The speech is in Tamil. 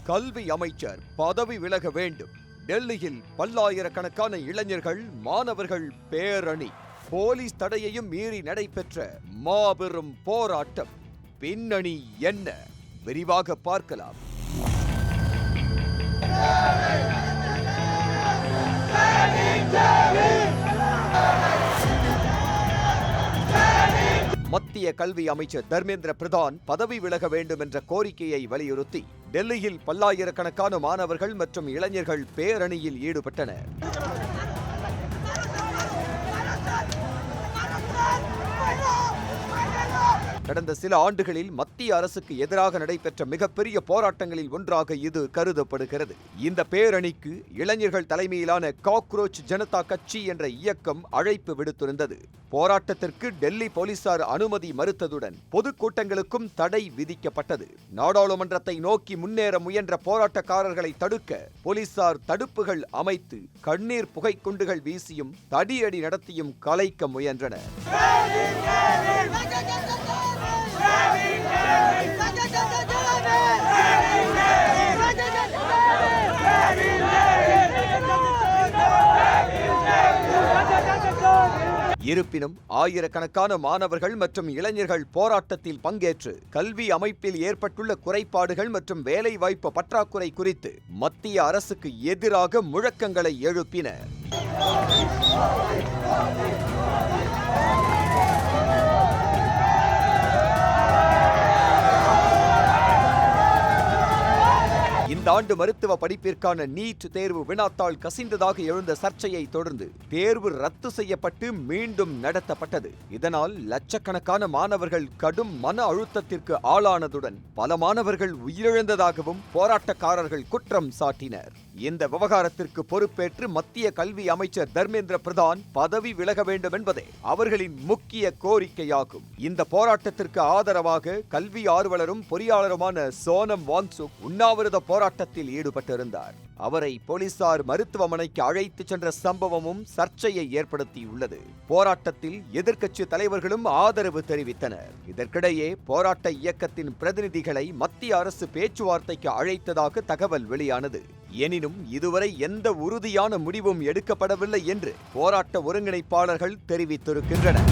கல்வி அமைச்சர் பதவி விலக வேண்டும். டெல்லியில் பல்லாயிரக்கணக்கான இளைஞர்கள் மாணவர்கள் பேரணி. போலீஸ் தடையையும் மீறி நடைபெற்ற மாபெரும் போராட்டம். பின்னணி என்ன? விரிவாக பார்க்கலாம். மத்திய கல்வி அமைச்சர் தர்மேந்திர பிரதான் பதவி விலக வேண்டும் என்ற கோரிக்கையை வலியுறுத்தி டெல்லியில் பல்லாயிரக்கணக்கான மாணவர்கள் மற்றும் இளைஞர்கள் பேரணியில் ஈடுபட்டனர். கடந்த சில ஆண்டுகளில் மத்திய அரசுக்கு எதிராக நடைபெற்ற மிகப்பெரிய போராட்டங்களில் ஒன்றாக இது கருதப்படுகிறது. இந்த பேரணிக்கு இளைஞர்கள் தலைமையிலான காக்ரோச் ஜனதா கட்சி என்ற இயக்கம் அழைப்பு விடுத்திருந்தது. போராட்டத்திற்கு டெல்லி போலீசார் அனுமதி மறுத்ததுடன் பொதுக்கூட்டங்களுக்கும் தடை விதிக்கப்பட்டது. நாடாளுமன்றத்தை நோக்கி முன்னேற முயன்ற போராட்டக்காரர்களை தடுக்க போலீசார் தடுப்புகள் அமைத்து கண்ணீர் புகைக்குண்டுகள் வீசியும் தடியடி நடத்தியும் கலைக்க முயன்றனர். இருப்பினும் ஆயிரக்கணக்கான மாணவர்கள் மற்றும் இளைஞர்கள் போராட்டத்தில் பங்கேற்று கல்வி அமைப்பில் ஏற்பட்டுள்ள குறைபாடுகள் மற்றும் வேலைவாய்ப்பு பற்றாக்குறை குறித்து மத்திய அரசுக்கு எதிராக முழக்கங்களை எழுப்பினர். இந்த ஆண்டு மருத்துவ படிப்பிற்கான நீட் தேர்வு வினாத்தாள் கசிந்ததாக எழுந்த சர்ச்சையை தொடர்ந்து தேர்வு ரத்து செய்யப்பட்டு மீண்டும் நடத்தப்பட்டது. இதனால் லட்சக்கணக்கான மாணவர்கள் கடும் மன அழுத்தத்திற்கு ஆளானதுடன் பல மாணவர்கள் உயிரிழந்ததாகவும் போராட்டக்காரர்கள் குற்றம் சாட்டினர். இந்த விவகாரத்திற்கு பொறுப்பேற்று மத்திய கல்வி அமைச்சர் தர்மேந்திர பிரதான் பதவி விலக வேண்டும் என்பதே அவர்களின் முக்கிய கோரிக்கையாகும். இந்த போராட்டத்திற்கு ஆதரவாக கல்வி ஆர்வலரும் பொறியாளருமான சோனம் வாங்சுக் உண்ணாவிரத போராட்டத்தில் ஈடுபட்டிருந்தார். அவரை போலீசார் மருத்துவமனைக்கு அழைத்து சென்ற சம்பவமும் சர்ச்சையை ஏற்படுத்தியுள்ளது. போராட்டத்தில் எதிர்க்கட்சி தலைவர்களும் ஆதரவு தெரிவித்தனர். இதற்கிடையே போராட்ட இயக்கத்தின் பிரதிநிதிகளை மத்திய அரசு பேச்சுவார்த்தைக்கு அழைத்ததாக தகவல் வெளியானது. எனினும் இதுவரை எந்த உறுதியான முடிவும் எடுக்கப்படவில்லை என்று போராட்ட ஒருங்கிணைப்பாளர்கள் தெரிவித்திருக்கின்றனர்.